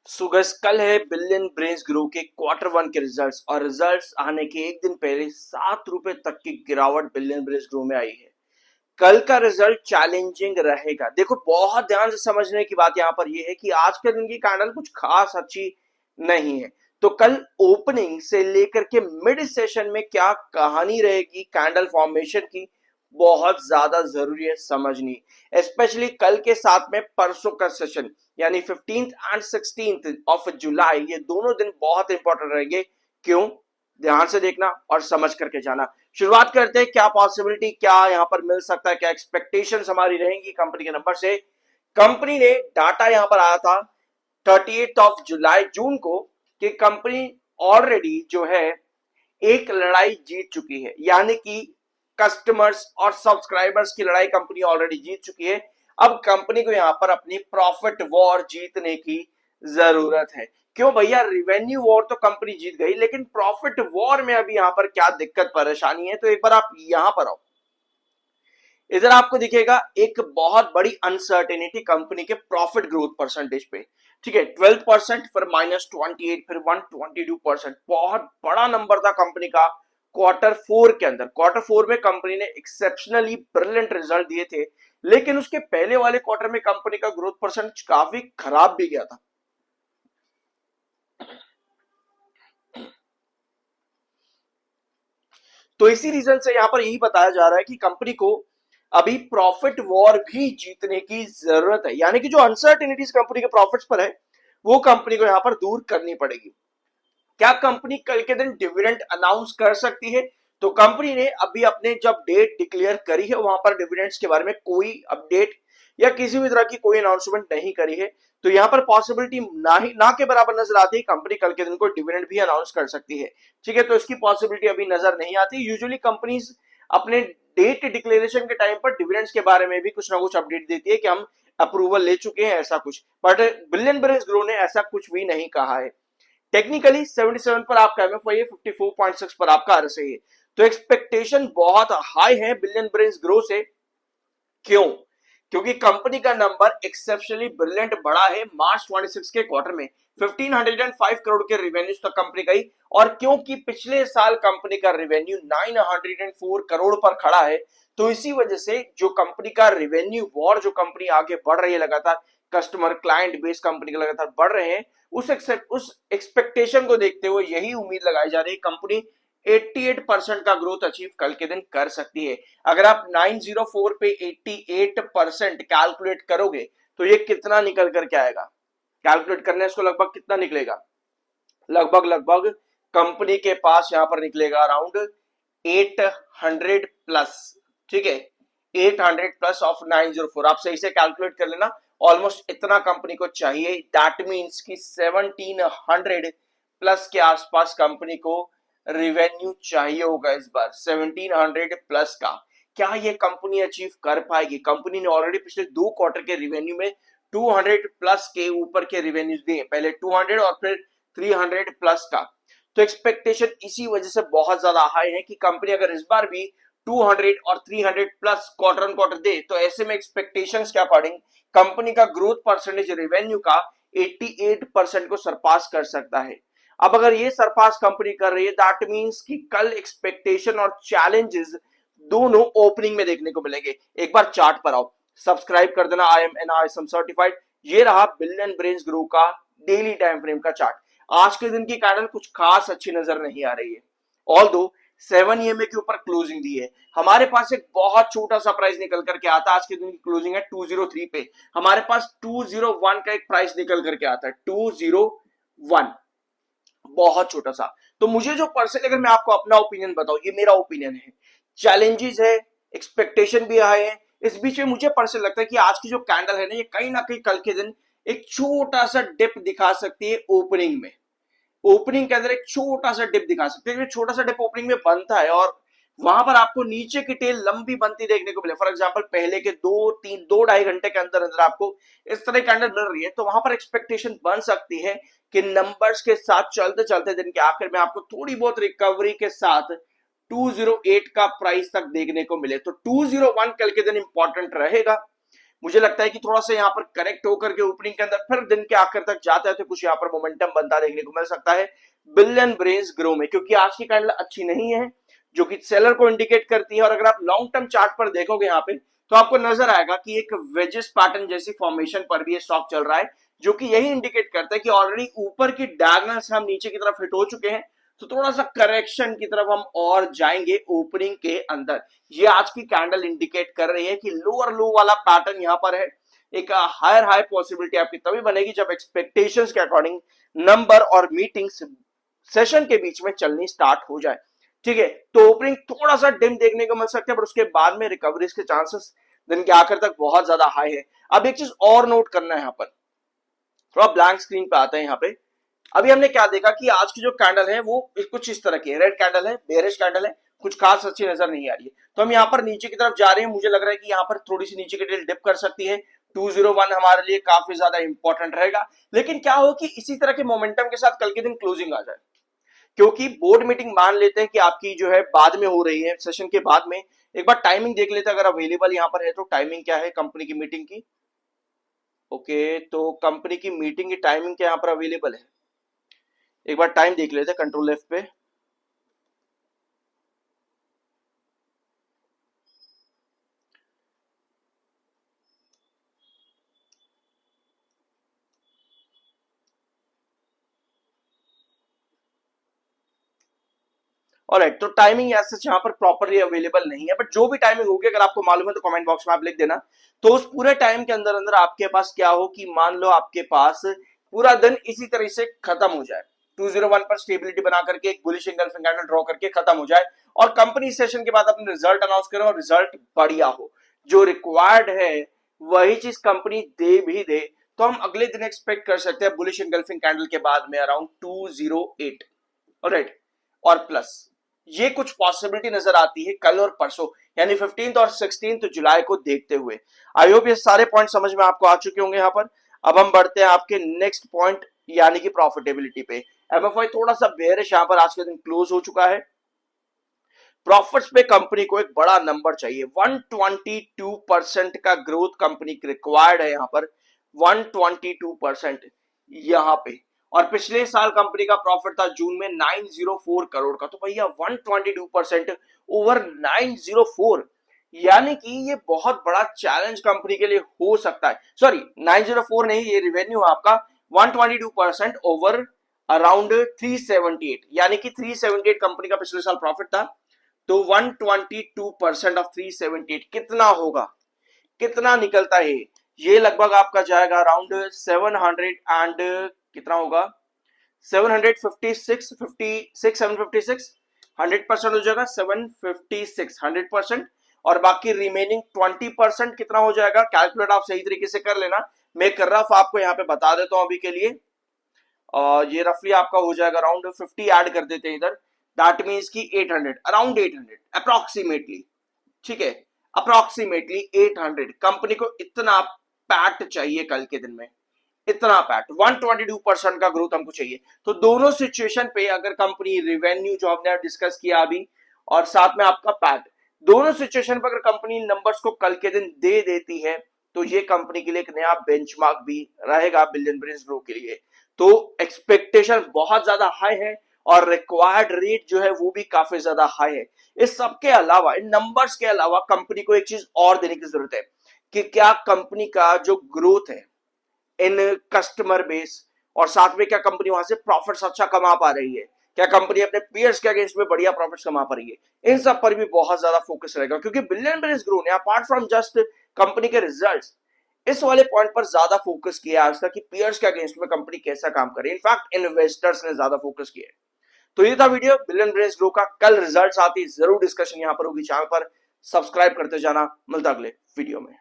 सुगस कल है billion brains group के क्वार्टर वन के रिजल्ट्स और रिजल्ट्स आने के एक दिन पहले ₹7 तक की गिरावट बिलियन ब्रेन्स ग्रुप में आई है। कल का रिजल्ट चैलेंजिंग रहेगा। देखो, बहुत ध्यान से समझने की बात यहाँ पर यह है कि आज के दिन की कैंडल कुछ खास अच्छी नहीं है। तो कल ओपनिंग से लेकर के मिड सेशन में क्या कहानी रहेगी कैंडल फॉर्मेशन की, बहुत ज्यादा जरूरी है समझनी। स्पेशली कल के साथ में परसों का सेशन यानी 15th and 16th of July, ये दोनों दिन बहुत इंपॉर्टेंट रहेंगे। क्यों? ध्यान से देखना और समझ करके जाना। शुरुआत करते हैं, क्या पॉसिबिलिटी क्या यहां पर मिल सकता है, क्या एक्सपेक्टेशंस हमारी रहेंगी कंपनी के नंबर से। कंपनी ने डाटा यहां पर आया था 38 ऑफ जुलाई जून को कि कंपनी ऑलरेडी जो है एक लड़ाई जीत चुकी है, यानी कि कस्टमर्स और सब्सक्राइबर्स की लड़ाई कंपनी ऑलरेडी जीत चुकी है। अब कंपनी को यहां पर अपनी प्रॉफिट वॉर जीतने की जरूरत है। क्यों भैया? रिवेन्यू वॉर तो कंपनी जीत गई, लेकिन प्रॉफिट वॉर में अभी यहां पर क्या दिक्कत परेशानी है, तो एक बार आप यहां पर आओ। इधर आपको दिखेगा एक बहुत बड़ी अनसर्टेनिटी कंपनी के प्रॉफिट ग्रोथ परसेंटेज पे। ठीक है, 12%, फिर -28, फिर 122%। बहुत बड़ा नंबर था कंपनी का क्वार्टर फोर के अंदर। क्वार्टर फोर में कंपनी ने एक्सेप्शनली ब्रिलियंट रिजल्ट दिए थे, लेकिन उसके पहले वाले क्वार्टर में कंपनी का ग्रोथ परसेंट काफी खराब भी गया था। तो इसी रीजन से यहां पर यही बताया जा रहा है कि कंपनी को अभी प्रॉफिट वॉर भी जीतने की जरूरत है, यानी कि जो अनसर्टेनिटीज कंपनी के प्रॉफिट्स पर है वो कंपनी को यहां पर दूर करनी पड़ेगी। क्या कंपनी कल के दिन डिविडेंड अनाउंस कर सकती है? तो कंपनी ने अभी अपने जब डेट डिक्लेयर करी है वहां पर डिविडेंड्स के बारे में कोई अपडेट या किसी भी तरह की कोई अनाउंसमेंट नहीं करी है। तो यहां पर पॉसिबिलिटी ना के बराबर नजर आती है कंपनी कल के दिन को डिविडेंड भी अनाउंस कर सकती है। ठीक है, तो इसकी पॉसिबिलिटी अभी नजर नहीं आती। यूजुअली कंपनीज अपने डेट डिक्लेरेशन के टाइम पर डिविडेंड्स के बारे में भी कुछ ना कुछ अपडेट देती है कि हम अप्रूवल ले चुके हैं, ऐसा कुछ। बट बिलियन ब्रेन्स ग्रुप ने ऐसा कुछ भी नहीं कहा है। टेक्निकली 77 पर आपका एमएफआई है, 54.6 पर आपका आरएसआई है। तो एक्सपेक्टेशन बहुत हाई है बिलियन ब्रेन्स ग्रो से। क्यों? क्योंकि कंपनी का नंबर एक्सेप्शनली ब्रिलियंट बढ़ा है मार्च 26 के क्वार्टर में। 1505 करोड़ के रेवेन्यूज तक कंपनी गई, और क्योंकि पिछले साल कंपनी का रेवेन्यू 904 करोड़ पर खड़ा है, तो इसी वजह से जो कंपनी का रेवेन्यू वॉर, जो कंपनी आगे बढ़ रही है लगातार, कस्टमर क्लाइंट बेस कंपनी के लगातार बढ़ रहे हैं, उस एक्सपेक्टेशन को देखते हुए यही उम्मीद लगाई जा रही है कंपनी 88% का ग्रोथ अचीव कल के दिन कर सकती है। अगर आप 904 पे 88% कैलकुलेट करोगे तो ये कितना निकल करके आएगा? कैलकुलेट करने से लगभग कितना निकलेगा? लगभग कंपनी के पास यहां पर निकलेगा अराउंड 800 प्लस। ठीक है, 800 प्लस ऑफ 904, आप सही से कैलकुलेट कर लेना। ऑलमोस्ट इतना कंपनी को चाहिए। दैट मीन्स कि 1700 प्लस के आसपास कंपनी को रिवेन्यू चाहिए होगा इस बार, 1700 प्लस का। क्या ये कंपनी अचीव कर पाएगी? कंपनी ने ऑलरेडी पिछले 2 क्वार्टर के रिवेन्यू में 200 प्लस के ऊपर के रिवेन्यूज दिए, पहले 200 और फिर 300 प्लस का। तो एक्सपेक्टेशन इसी वजह से बहुत ज्यादा हाई है कि कंपनी अगर इस बार भी 200 और 300 प्लस क्वार्टर ऑन क्वार्टर दे, तो ऐसे में एक्सपेक्टेशंस क्या पड़ेंगे? कंपनी का ग्रोथ परसेंटेज रेवेन्यू का 88% को सरपास कर सकता है। अब अगर ये सरपास कंपनी कर रही है, दैट मींस कि कल एक्सपेक्टेशन और चैलेंजेस दोनों ओपनिंग में देखने को मिलेंगे। एक बार चार्ट पर आओ, सब्सक्राइब कर देना। I am NISM certified. ये रहा बिलियन ब्रेन्स ग्रुप का डेली टाइम फ्रेम का चार्ट। आज के दिन की कैंडल कुछ खास अच्छी नजर नहीं आ रही है, ऑल दो 7 EMA के ऊपर क्लोजिंग दी है। हमारे पास एक बहुत छोटा सा प्राइस निकल करके आता है, आज के दिन की क्लोजिंग है 203 पे। हमारे पास 201 का एक प्राइस निकल करके आता है, 201, बहुत छोटा सा। तो मुझे जो पर्सन, अगर मैं आपको अपना ओपिनियन बताऊं, ये मेरा ओपिनियन है, चैलेंजेस है, एक्सपेक्टेशन भी हाई है। इस बीच में मुझे पर्सन लगता है कि आज की जो कैंडल है ना, ये कहीं ना कहीं कल के दिन एक छोटा सा डिप दिखा सकती है ओपनिंग में। ओपनिंग के अंदर एक छोटा सा डिप दिखा सकते हैं। छोटा सा डिप ओपनिंग में बनता है और वहां पर आपको नीचे की टेल लंबी बनती देखने को मिले। फॉर एग्जांपल पहले के 2-2.5 घंटे के अंदर अंदर आपको इस तरह कैंडल मिल रही है, तो वहां पर एक्सपेक्टेशन बन सकती है कि नंबर्स के साथ चलते चलते दिन के आखिर में आपको थोड़ी बहुत रिकवरी के साथ 208 का प्राइस तक देखने को मिले। तो 201 कल के दिन इंपॉर्टेंट रहेगा। मुझे लगता है कि थोड़ा सा यहाँ पर करेक्ट होकर के ओपनिंग के अंदर फिर दिन के आखिर तक जाते हैं तो कुछ यहाँ पर मोमेंटम बनता देखने को मिल सकता है बिलियन ब्रेन्स ग्रो में, क्योंकि आज की कैंडल अच्छी नहीं है जो कि सेलर को इंडिकेट करती है। और अगर आप लॉन्ग टर्म चार्ट पर देखोगे यहाँ पे तो आपको नजर आएगा कि एक वेजेस पैटर्न जैसी फॉर्मेशन पर भी ये स्टॉक चल रहा है, जो कि यही इंडिकेट करता है कि ऑलरेडी ऊपर की डायगोनल से हम नीचे की तरफ हिट हो चुके हैं, तो थोड़ा सा करेक्शन की तरफ हम और जाएंगे ओपनिंग के अंदर। ये आज की कैंडल इंडिकेट कर रही है कि लोअर लो वाला पैटर्न यहां पर है। एक हायर हाई पॉसिबिलिटी आपकी तभी बनेगी जब एक्सपेक्टेशंस के अकॉर्डिंग नंबर और मीटिंग्स सेशन के बीच में चलनी स्टार्ट हो जाए। ठीक है, तो ओपनिंग थोड़ा सा डिम देखने को मिल सकता है, पर उसके बाद में रिकवरीज के चांसेस दिन के आखिर तक बहुत ज्यादा हाई है। अब एक चीज और नोट करना है, यहाँ पर थोड़ा ब्लैंक स्क्रीन पे आता है। यहाँ पे अभी हमने क्या देखा कि आज की जो कैंडल है वो कुछ इस तरह की है, रेड कैंडल है, बेयरिश कैंडल है, कुछ खास अच्छी नजर नहीं आ रही है। तो हम यहाँ पर नीचे की तरफ जा रहे हैं, मुझे लग रहा है कि यहाँ पर थोड़ी सी नीचे की टेल डिप कर सकती है। 201 हमारे लिए काफी ज्यादा इंपॉर्टेंट रहेगा। लेकिन क्या हो कि इसी तरह के मोमेंटम के साथ कल के दिन क्लोजिंग आ जाए, क्योंकि बोर्ड मीटिंग मान लेते हैं कि आपकी जो है बाद में हो रही है, सेशन के बाद में। एक बार टाइमिंग देख लेते हैं अगर अवेलेबल यहाँ पर है तो। टाइमिंग क्या है कंपनी की मीटिंग की? ओके, तो कंपनी की मीटिंग की टाइमिंग क्या यहाँ पर अवेलेबल है? एक बार टाइम देख लेते हैं कंट्रोल एफ पे। ऑलराइट, तो टाइमिंग ऐसे यहाँ पर प्रॉपरली अवेलेबल नहीं है, बट जो भी टाइमिंग होगी अगर आपको मालूम है तो कमेंट बॉक्स में आप लिख देना। तो उस पूरे टाइम के अंदर अंदर आपके पास क्या हो कि मान लो आपके पास पूरा दिन इसी तरह से खत्म हो जाए, 201 पर स्टेबिलिटी बना करके एक बुलिश एंगल्फिंग कैंडल ड्रॉ करके खत्म हो जाए, और कंपनी सेशन के बाद अपने रिजल्ट अनाउंस करे और रिजल्ट बढ़िया हो, जो रिक्वायर्ड है वही चीज कंपनी दे भी दे, तो हम अगले दिन एक्सपेक्ट कर सकते हैं बुलिश एंगल्फिंग कैंडल के बाद में अराउंड 208। ऑलराइट, और प्लस ये कुछ पॉसिबिलिटी नजर आती है कल और परसों, यानी 15 और 16 जुलाई को देखते हुए। आई होप ये सारे पॉइंट समझ में आपको आ चुके होंगे यहाँ पर। अब हम बढ़ते हैं आपके नेक्स्ट पॉइंट यानी कि प्रॉफिटेबिलिटी पे। एमएफआई थोड़ा सा बेयरिश यहाँ पर आज के दिन क्लोज हो चुका है। प्रॉफिट्स पे कंपनी को एक बड़ा नंबर चाहिए, 122% का ग्रोथ कंपनी रिक्वायर्ड है यहाँ पर, 122% यहाँ पे। और पिछले साल कंपनी का प्रॉफिट था जून में 904 करोड़ का, तो भैया 122% ओवर 904, यानी कि ये बहुत बड़ा चैलेंज कंपनी के लिए हो सकता है। सॉरी 904 नहीं, ये रेवेन्यू आपका 122% ओवर अराउंड 378, यानी कि 378 कंपनी का पिछले साल प्रॉफिट था, तो 122% ऑफ 378 कितना होगा, कितना निकलता है? ये लगभग आपका जाएगा अराउंड 700 एंड कितना होगा, 756, 56, 756, 100% हो जाएगा 756, 100%। और बाकी रिमेनिंग 20% कितना हो जाएगा? कैलकुलेट आप सही तरीके से कर लेना, मैं कर रहा आपको यहाँ पे बता देता हूं अभी के लिए। ये रफली आपका हो जाएगा अराउंड 50 ऐड कर देते हैं इधर, दैट मीन्स की 800, अराउंड 800 अप्रोक्सीमेटली। ठीक है, अप्रोक्सीमेटली 800 कंपनी को इतना पैट चाहिए कल के दिन में, इतना पैट 122% का ग्रोथ हमको चाहिए। तो दोनों सिचुएशन पे अगर कंपनी रिवेन्यू जो हमने डिस्कस किया अभी और साथ में आपका पैट, दोनों सिचुएशन पर अगर कंपनी नंबर्स को कल के दिन दे देती है तो ये कंपनी के लिए एक नया बेंचमार्क भी रहेगा बिलियन ब्रेन्स ग्रो के लिए। तो एक्सपेक्टेशन बहुत ज्यादा हाई है और रिक्वायर्ड रेट जो है वो भी काफी ज्यादा हाई है। इस सब के अलावा, इन नंबर्स के अलावा कंपनी को एक चीज और देने की जरूरत है कि क्या कंपनी का जो ग्रोथ है इन कस्टमर बेस और साथ में क्या कंपनी वहां से प्रॉफिट्स अच्छा कमा पा रही है, क्या कंपनी अपने पीयर्स के अगेंस्ट में बढ़िया प्रॉफिट्स कमा पा रही है, इन सब पर भी बहुत ज्यादा फोकस रहेगा। क्योंकि बिलियन ब्रेन्स ग्रो ने अपार्ट फ्रॉम जस्ट कंपनी के रिजल्ट्स इस वाले पॉइंट पर ज्यादा फोकस किया आज तक कि पीयर्स के अगेंस्ट में कंपनी कैसा काम करे, इनफैक्ट इन्वेस्टर्स ने ज्यादा फोकस किया है। तो ये था वीडियो बिलियन ब्रेन्स ग्रो का। कल रिजल्ट्स आती जरूर डिस्कशन यहां पर होगी, चैनल पर सब्सक्राइब करते जाना। मिलता अगले वीडियो में।